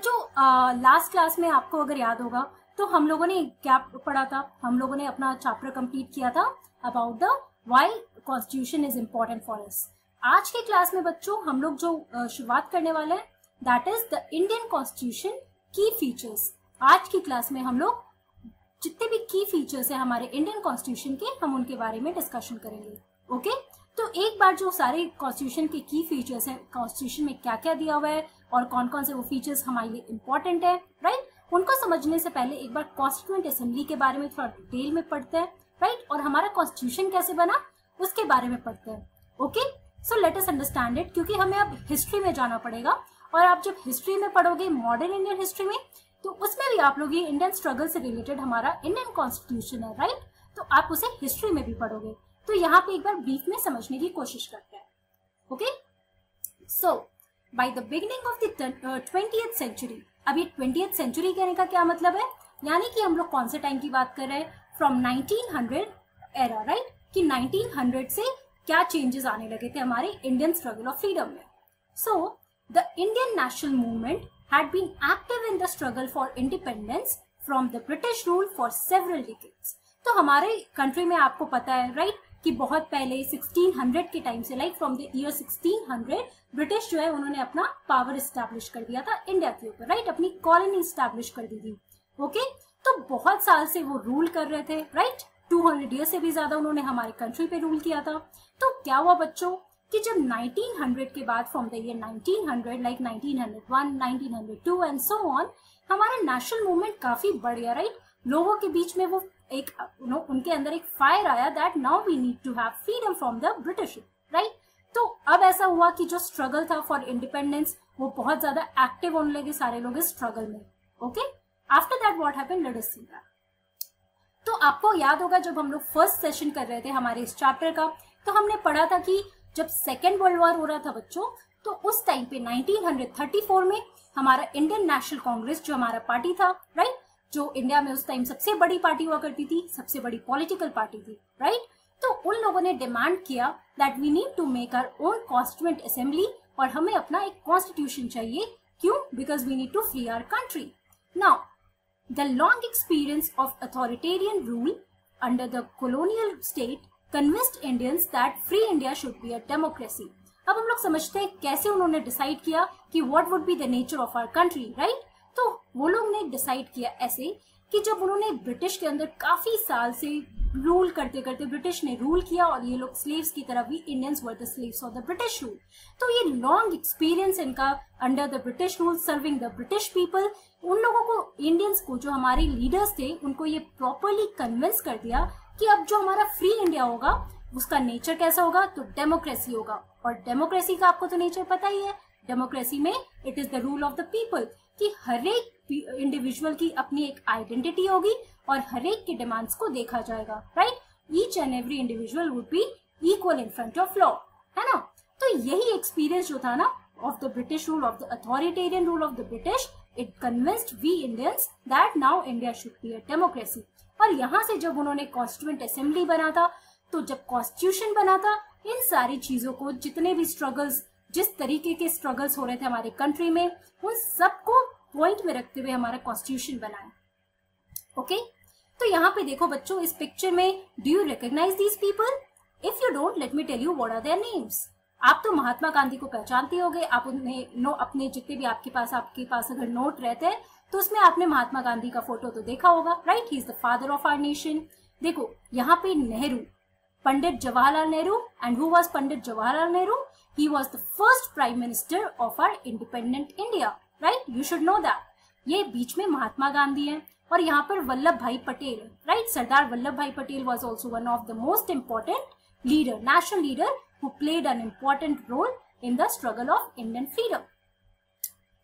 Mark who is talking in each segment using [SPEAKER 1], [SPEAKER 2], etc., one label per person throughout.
[SPEAKER 1] बच्चों last class में आपको अगर याद होगा तो हम लोगों ने क्या पढ़ा था, हम लोगों ने अपना चैप्टर कंप्लीट किया था about the why constitution is important for us. आज के क्लास में बच्चों हम लोग जो शुरुआत करने वाले हैं that is the Indian constitution की फीचर्स। आज की क्लास में हम लोग जितने भी की फीचर्स हैं हमारे इंडियन कॉन्स्टिट्यूशन के, हम उनके बारे में डिस्कशन करेंगे। ओके तो एक बार जो सारे कॉन्स्टिट्यूशन के की फीचर्स हैं, कॉन्स्टिट्यूशन में क्या क्या दिया हुआ है और कौन कौन से वो फीचर्स हमारे लिए इंपॉर्टेंट है, राइट, उनको समझने से पहले एक बार कॉन्स्टिट्यूएंट असेंबली के बारे में थोड़ा डिटेल में पढ़ते हैं, राइट, और हमारा कॉन्स्टिट्यूशन कैसे बना उसके बारे में पढ़ते हैं। Okay so let us understand it, क्योंकि हमें अब हिस्ट्री में जाना पड़ेगा और आप जब हिस्ट्री में पढ़ोगे मॉडर्न इंडियन हिस्ट्री में, तो उसमें भी आप लोग ये इंडियन स्ट्रगल से रिलेटेड हमारा इंडियन कॉन्स्टिट्यूशन है, राइट, तो आप उसे हिस्ट्री में भी पढ़ोगे। तो यहाँ पे एक बार ब्रीफ में समझने की कोशिश करते हैं। Okay so by the beginning of the 20th century, अभी 20th सेंचुरी कहने का क्या मतलब है, यानी कि हम लोग कौन से टाइम की बात कर रहे हैं, फ्रॉम 1900 एरा, राइट, कि 1900 से क्या चेंजेस आने लगे थे हमारे इंडियन स्ट्रगल ऑफ फ्रीडम में। So the Indian national movement had been active in the struggle for independence from the British rule for several decades। तो हमारे कंट्री में आपको पता है, राइट, कि बहुत पहले 1600 के टाइम से, like from the year 1600 British जो है उन्होंने अपना पावर इस्टेब्लिश कर दिया था इंडिया के ऊपर, राइट, अपनी कॉलोनी इस्टेब्लिश कर दी थी। ओके तो बहुत साल से वो रूल कर रहे थे, राइट, 200 ईयर से भी ज्यादा उन्होंने हमारे कंट्री पे रूल किया था। तो क्या हुआ बच्चों कि जब 1900 के बाद from the year 1900 like 1901, 1902 and so on, हमारा नेशनल मूवमेंट काफी बढ़ गया, राइट, लोगों के बीच में वो एक उनके अंदर एक फायर आया that now we need to have freedom from the British, right. तो अब ऐसा हुआ कि जो स्ट्रगल था फॉर इंडिपेंडेंस वो बहुत ज्यादा एक्टिव होने लगे सारे लोग इस स्ट्रगल में। Okay after that what happened, let us see that. तो आपको याद होगा जब हम लोग फर्स्ट सेशन कर रहे थे हमारे इस चैप्टर का, तो हमने पढ़ा था कि जब सेकेंड वर्ल्ड वॉर हो रहा था बच्चों, तो उस टाइम पे 1934 में हमारा इंडियन नेशनल कांग्रेस जो हमारा पार्टी था, राइट, जो इंडिया में उस टाइम सबसे बड़ी पार्टी हुआ करती थी, सबसे बड़ी पॉलिटिकल पार्टी थी, राइट, तो उन लोगों ने डिमांड किया that we need to make our own constituent assembly और हमें अपना एक कॉन्स्टिट्यूशन चाहिए। क्यों? Because we need to free our country. Now the long experience of authoritarian rule under the colonial state convinced Indians that free India should be a democracy। अब हम लोग समझते हैं कैसे उन्होंने डिसाइड किया कि what would be the nature of our country, right? तो वो लोग ने डिसाइड किया ऐसे कि जब उन्होंने ब्रिटिश के अंदर काफी साल से रूल करते करते ब्रिटिश ने रूल किया और ये लोग स्लेव्स की तरह भी, Indians were the slaves of the British rule, तो ये लॉन्ग एक्सपीरियंस इनका under the British rule serving the British people, उन लोगों को, इंडियंस को, जो हमारे लीडर्स थे, उनको ये प्रॉपरली कन्विंस कर दिया कि अब जो हमारा फ्री इंडिया होगा उसका नेचर कैसा होगा, तो डेमोक्रेसी होगा। और डेमोक्रेसी का आपको तो नेचर पता ही है, डेमोक्रेसी में it is the rule of the people, कि हर एक इंडिविजुअल की अपनी एक आइडेंटिटी होगी और हर एक के डिमांड्स को देखा जाएगा, right, each and every individual would be equal in front of law, है ना। तो यही एक्सपीरियंस जो था ना of the British rule, of the authoritarian rule of the British, it convinced we Indians that now India should be a democracy. और यहाँ से जब उन्होंने कॉन्स्टिट्यूएंट असेंबली बना था, तो जब कॉन्स्टिट्यूशन बना था, इन सारी चीजों को, जितने भी स्ट्रगल्स, जिस तरीके के स्ट्रगल्स हो रहे थे हमारे कंट्री में, उन सबको पॉइंट में रखते हुए हमारा कॉन्स्टिट्यूशन बनाया। ओके तो यहाँ पे देखो बच्चों, इस पिक्चर में do you recognise these people? If you don't, let me tell you what are their names. आप तो महात्मा गांधी को पहचानते होगे, आप उन्हें अपने जितने भी आपके पास अगर नोट रहते हैं तो उसमें आपने महात्मा गांधी का फोटो तो देखा होगा, right, he is the father of our nation. देखो यहाँ पे Nehru, Pandit Jawaharlal Nehru, and who was Pandit Jawaharlal Nehru? He was the first prime minister of our independent India, right, you should know that. ये बीच में महात्मा गांधी है और यहाँ पर वल्लभ भाई पटेल है, right, Sardar Vallabh Bhai Patel was also one of the most important leader, national leader, who played an important role in the struggle of Indian freedom.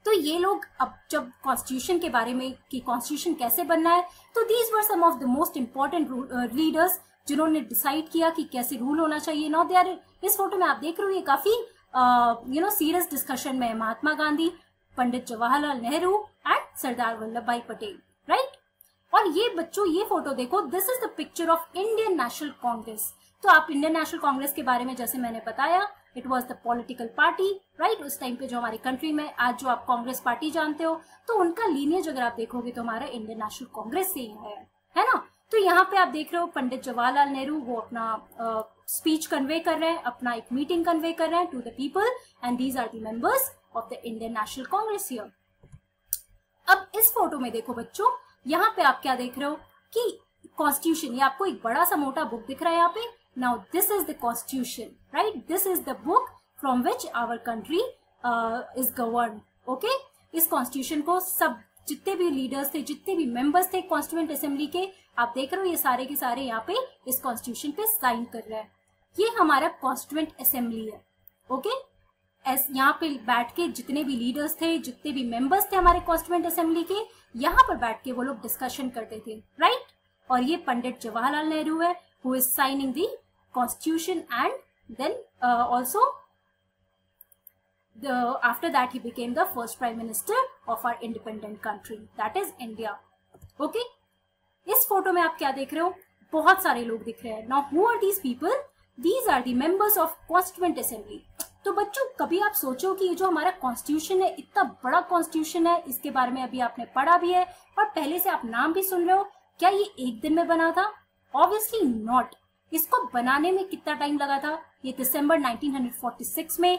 [SPEAKER 1] तो ये लोग अब जब कॉन्स्टिट्यूशन के बारे में कि कॉन्स्टिट्यूशन कैसे बनना है, तो these were some of the most important leaders जिन्होंने डिसाइड किया कि कैसे रूल होना चाहिए। नाउ दे आर, इस फोटो में आप देख रहे हो ये काफी सीरियस डिस्कशन में है, महात्मा गांधी, पंडित Jawaharlal Nehru and Sardar Vallabh Bhai Patel, right. और ये बच्चों ये फोटो देखो, this is the picture of Indian National Congress. तो आप इंडियन नेशनल कांग्रेस के बारे में जैसे मैंने बताया, it was the political party, right. उस टाइम पे जो हमारी कंट्री में आज जो आप कांग्रेस पार्टी जानते हो, तो उनका लीनियज अगर आप देखोगे तो हमारा इंडियन नेशनल कांग्रेस से ही है ना। तो यहाँ पे आप देख रहे हो पंडित जवाहरलाल नेहरू वो अपना स्पीच कन्वे कर रहे हैं, अपना एक मीटिंग कन्वे कर रहे हैं to the people, and these are the members of the Indian National Congress here. अब इस फोटो में देखो बच्चों, यहाँ पे आप क्या देख रहे हो कि कॉन्स्टिट्यूशन, ये आपको एक बड़ा सा मोटा बुक दिख रहा है यहाँ पे। Now this is the constitution, right, this is the book from which our country is govern, okay. इस कॉन्स्टिट्यूशन को सब जितने भी लीडर्स थे, जितने भी मेंबर्स थे कॉन्स्टिट्यूएंट असेंबली के, आप देख रहे हो ये सारे के सारे यहाँ पे इस कॉन्स्टिट्यूशन पे साइन कर रहे हैं। ये हमारा कॉन्स्टिट्यूएंट असेंबली है, ओके। यहाँ पे बैठ के जितने भी लीडर्स थे, जितने भी मेंबर्स थे हमारे कॉन्स्टिट्यूएंट असेंबली के, यहाँ पर बैठ के वो लोग डिस्कशन करते थे, राइट। और ये पंडित जवाहरलाल नेहरू है who is signing the constitution, and then also after that he became the first prime minister of our independent country, that is India, okay। इस फोटो में आप क्या देख रहे हो, बहुत सारे लोग दिख रहे हैं। Now who are these people? These are the members of constituent assembly। तो बच्चों कभी आप सोचो कि ये जो हमारा कॉन्स्टिट्यूशन है, इतना बड़ा कॉन्स्टिट्यूशन है, इसके बारे में अभी आपने पढ़ा भी है और पहले से आप नाम भी सुन रहे हो, क्या ये एक दिन में बना था? Obviously not. इसको बनाने में कितना टाइम लगा था? ये दिसंबर 1946 में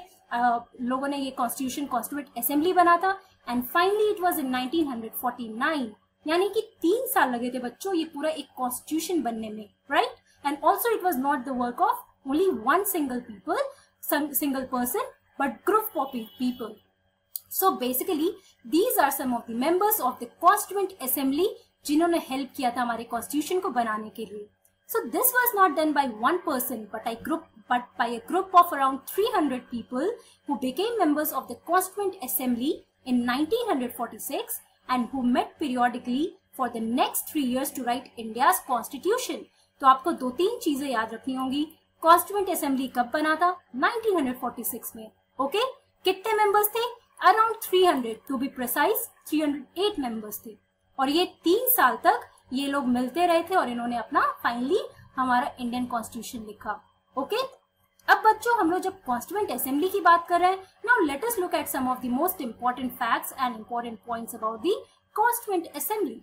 [SPEAKER 1] लोगों ने ये कॉन्स्टिट्यूशन कॉन्स्टिट्यूएंट असेंबली बना था, and finally it was in 1949, यानी कि 3 साल लगे थे बच्चों ये पूरा एक कॉन्स्टिट्यूशन बनने में, right. And also it was not the work of only one single person, but group of people. So basically these are some of the members of the constituent assembly जिन्होंने हेल्प किया था हमारे constitution को बनाने के लिए। So this was not done by one person, but by a group of around 300 people who became members of the Constituent Assembly in 1946 and who met periodically for the next 3 years to write India's Constitution। तो आपको 2-3 चीजें याद रखनी होंगी। Constituent assembly कब बना था? 1946 में, ओके। कितने मेंबर्स थे? Around 300, to be precise 308 members थे, और ये 3 साल तक ये लोग मिलते रहे थे और इन्होंने अपना फाइनली हमारा इंडियन कॉन्स्टिट्यूशन लिखा, ओके। अब बच्चों हम लोग जब कॉन्स्टिट्यूएंट असेंबली की बात कर रहे हैं, now let us look at some of the most important facts and important points about the constituent assembly.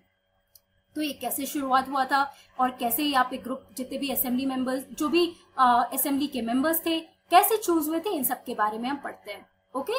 [SPEAKER 1] तो ये कैसे शुरुआत हुआ था और कैसे यहाँ पे ग्रुप जितने भी असेंबली मेंबर्स, जो भी असेंबली के मेंबर्स थे, कैसे चूज हुए थे, इन सब के बारे में हम पढ़ते हैं, okay.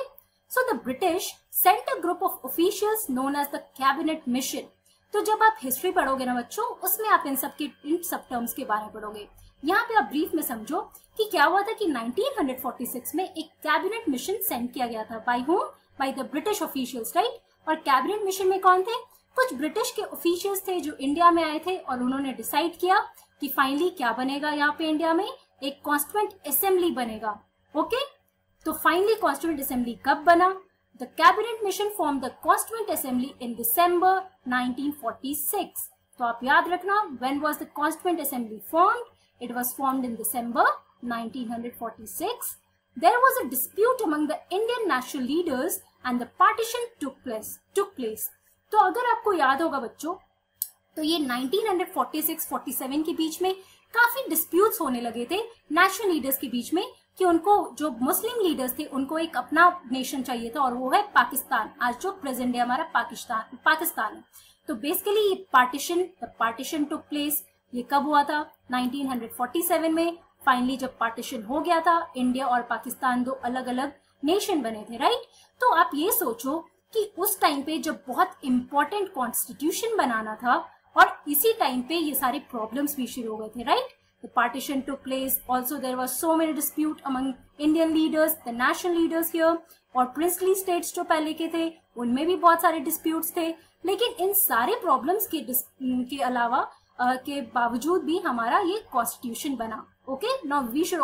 [SPEAKER 1] So the British sent a group of officials known as the cabinet mission. तो जब आप हिस्ट्री पढ़ोगे ना बच्चों, उसमें आप इन सब टर्म्स के बारे में पढ़ोगे। यहाँ पे आप ब्रीफ में समझो कि क्या हुआ था कि 1946 में एक कैबिनेट मिशन सेंड किया गया था। By whom? By the British officials, right. और कैबिनेट मिशन में कौन थे? कुछ ब्रिटिश के ऑफिशियल्स थे जो इंडिया में आए थे, और उन्होंने डिसाइड किया कि फाइनली क्या बनेगा यहाँ पे इंडिया में, एक कॉन्स्टिट्यूएंट असेंबली बनेगा, ओके। तो फाइनली कॉन्स्टिट्यूएंट असेंबली कब बना? The cabinet mission form the constituent assembly in December 1946। तो आप याद रखना, when was the constituent assembly formed? It was formed in December 1946। There was a dispute among the Indian national leaders and the partition took place। तो अगर आपको याद होगा बच्चों, तो ये 1946-47 के बीच में काफी डिस्प्यूट्स होने लगे थे नेशनल लीडर्स के बीच में कि उनको, जो मुस्लिम लीडर्स थे, उनको एक अपना नेशन चाहिए था, और वो है पाकिस्तान। आज जो प्रेजेंट है हमारा पाकिस्तान है। तो बेसिकली ये पार्टीशन टुक प्लेस। ये कब हुआ था? 1947 में। फाइनली जब पार्टीशन हो गया था, इंडिया और पाकिस्तान 2 अलग अलग नेशन बने थे, राइट। तो आप ये सोचो कि उस टाइम पे जब बहुत इंपॉर्टेंट कॉन्स्टिट्यूशन बनाना था, और इसी टाइम पे ये सारे प्रॉब्लम्स भी शुरू हो गए थे, right. The partition took place, also there was so many dispute among Indian leaders, the national leaders here, और प्रिंसली स्टेट्स जो पहले के थे उनमें भी बहुत सारे डिस्प्यूट्स थे। लेकिन इन सारे प्रॉब्लम्स के अलावा के बावजूद भी हमारा ये कॉन्स्टिट्यूशन बना, okay. Now we should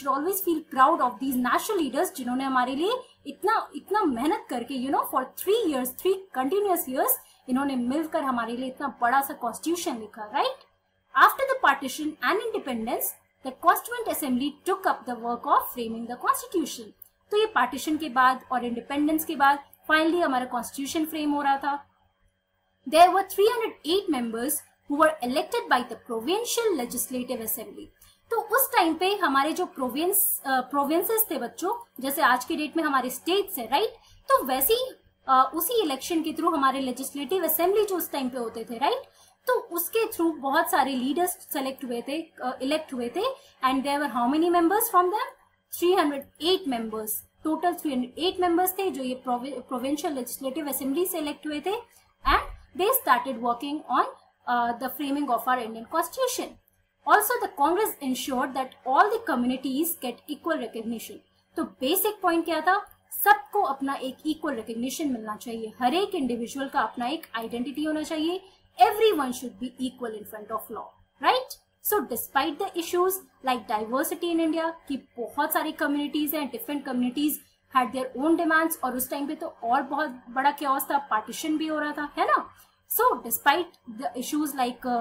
[SPEAKER 1] always feel proud of these national leaders, जिन्होंने हमारे लिए इतना मेहनत करके फॉर 3 कंटिन्यूअस ईयर्स इन्होंने मिलकर हमारे लिए इतना बड़ा सा कॉन्स्टिट्यूशन लिखा, right. After the partition and independence, the constituent assembly took up the work of framing the constitution. तो ये पार्टीशन के बाद और इंडिपेंडेंस के बाद फाइनली हमारा कॉन्स्टिट्यूशन फ्रेम हो रहा था। There were 308 members who were elected by the Provincial Legislative Assembly। तो उस टाइम पे हमारे जो प्रोविंसेस थे बच्चों, जैसे आज के डेट में हमारे स्टेट्स है, राइट, तो वैसे ही उसी इलेक्शन के थ्रू हमारे लेजिस्लेटिव असेंबली जो उस टाइम पे होते थे, राइट, तो उसके थ्रू बहुत सारे लीडर्स सेलेक्ट हुए थे, इलेक्ट हुए थे, and there were how many members from them? 308 members, total 308 members थे जो ये प्रोविंशियल लेजिस्लेटिव असेंबली से इलेक्ट हुए थे, and they started working on the framing of our Indian constitution. Also, the Congress ensured that all the communities get equal recognition. तो basic point क्या था? सबको अपना एक इक्वल रिकग्निशन मिलना चाहिए, हर एक इंडिविजुअल का अपना एक आइडेंटिटी होना चाहिए. Everyone should be equal in front of law, right? So, despite the issues like diversity in India, कि बहुत सारी communities हैं, different communities had their own demands, और उस टाइम पे तो और बहुत बड़ा chaos था, partition भी हो रहा था, है ना? So, despite the issues like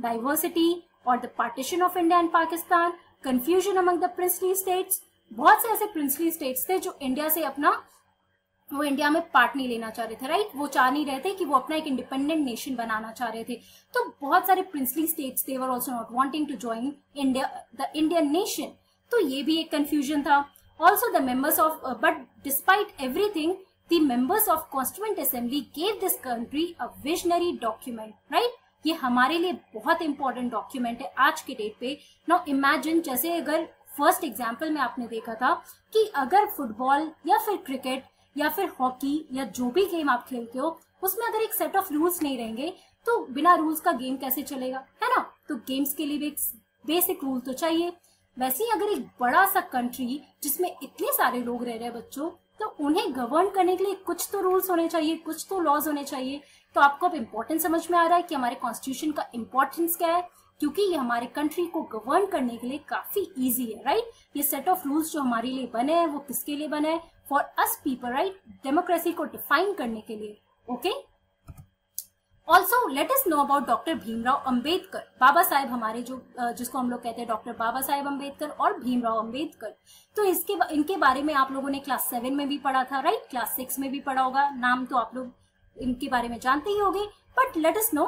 [SPEAKER 1] diversity और the partition of India and Pakistan, confusion among the princely states, बहुत से ऐसे princely states थे जो इंडिया से अपना, वो इंडिया में पार्ट नहीं लेना चाह रहे थे, राइट, वो चाह नहीं रहे थे कि वो अपना एक इंडिपेंडेंट नेशन बनाना चाह रहे थे. तो बहुत सारे princely states, they were also not wanting to join India, the Indian nation. तो ये भी एक कंफ्यूजन था. Also the members of, but despite everything, the members of constituent assembly gave this country a visionary document, right. ये हमारे लिए बहुत important document है आज के डेट पे. नाउ इमेजिन, जैसे अगर फर्स्ट एग्जांपल में आपने देखा था कि अगर फुटबॉल या फिर क्रिकेट या फिर हॉकी या जो भी गेम आप खेलते हो, उसमें अगर एक सेट ऑफ रूल्स नहीं रहेंगे तो बिना रूल्स का गेम कैसे चलेगा, है ना. तो गेम्स के लिए भी एक बेसिक रूल तो चाहिए. वैसे ही अगर एक बड़ा सा कंट्री जिसमें इतने सारे लोग रह रहे हैं बच्चों, तो उन्हें गवर्न करने के लिए कुछ तो रूल्स होने चाहिए, कुछ तो लॉज होने चाहिए. तो आपको अब इम्पोर्टेंस समझ में आ रहा है कि हमारे कॉन्स्टिट्यूशन का इम्पोर्टेंस क्या है, क्योंकि ये हमारे कंट्री को गवर्न करने के लिए काफी इजी है, राइट. ये सेट ऑफ रूल्स जो हमारे लिए बने हैं वो किसके लिए बने हैं? For us people, right, democracy को डिफाइन करने के लिए. Okay. Also let us know about doctor Bhimrao Ambedkar, Baba Saheb हमारे जो जिसको हम लोग कहते हैं डॉक्टर बाबा साहेब अंबेडकर और भीमराव अंबेडकर. तो इनके बारे में आप लोगों ने क्लास 7 में भी पढ़ा था, राइट, क्लास 6 में भी पढ़ा होगा. नाम तो आप लोग इनके बारे में जानते ही होंगे, but let us know.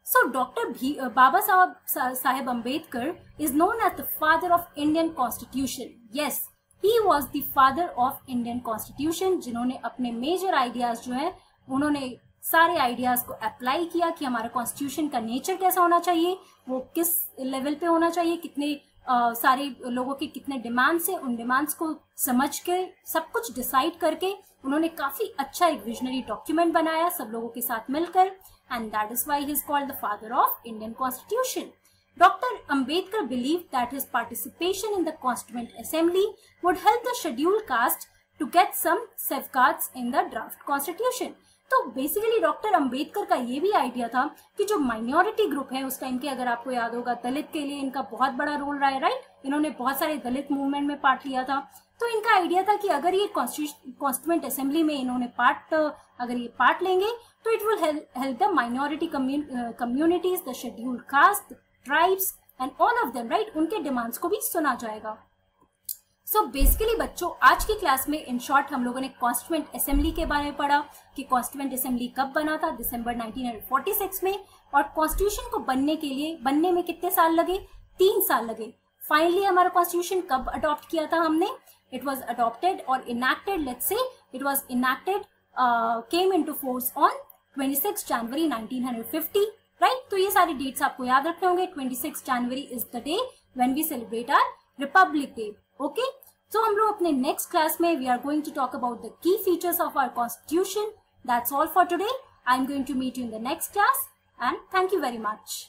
[SPEAKER 1] So doctor Baba Saheb Ambedkar is known as the father of Indian constitution. Yes, he was the father of Indian constitution, जिन्होंने अपने मेजर आइडियाज जो है, उन्होंने सारे आइडियाज को अप्लाई किया कि हमारे कॉन्स्टिट्यूशन का नेचर कैसा होना चाहिए, वो किस लेवल पे होना चाहिए, कितने सारे लोगों के कितने डिमांड्स है, उन डिमांड्स को समझ के सब कुछ डिसाइड करके उन्होंने काफी अच्छा एक विजनरी डॉक्यूमेंट बनाया सब लोगों के साथ मिलकर, and that is why he is called the father of Indian constitution. Dr. Ambedkar believed that his participation in the Constituent Assembly would help the scheduled caste to get some safeguards in the draft constitution. तो basically doctor Ambedkar का ये भी idea था कि जो minority group है उस time के, अगर आपको याद होगा, दलित के लिए इनका बहुत बड़ा रोल रहा है, राइट. इन्होंने बहुत सारे दलित मूवमेंट में पार्ट लिया था. तो इनका आइडिया था कि अगर ये कॉन्स्टिट्यूएंट असेंबली में इन्होंने अगर ये पार्ट लेंगे तो it will help the minority communities, the scheduled caste, tribes and all of them, right. उनके डिमांड्स को भी सुना जाएगा. सो बेसिकली बच्चों, आज की क्लास में इन शॉर्ट हम लोगों ने कॉन्स्टिट्यूएंट असेंबली के बारे में पढ़ा कि कॉन्स्टिट्यूएंट असेंबली कब बना था, दिसंबर 1946 में, और कॉन्स्टिट्यूशन को बनने में कितने साल लगे? 3 साल लगे. फाइनली हमारा कॉन्स्टिट्यूशन कब अडॉप्ट किया था हमने? इट वॉज अडॉप्टेड और enacted, let's say it was enacted, came into force on 26 January 1950, right. तो ये सारी डेट्स आपको याद रखने होंगे. 26 January is the day when we celebrate our republic day. Okay, so हम लोग अपने नेक्स्ट क्लास में we are going to talk about the key features of our constitution. That's all for today. I'm going to meet you in the next class, and thank you very much.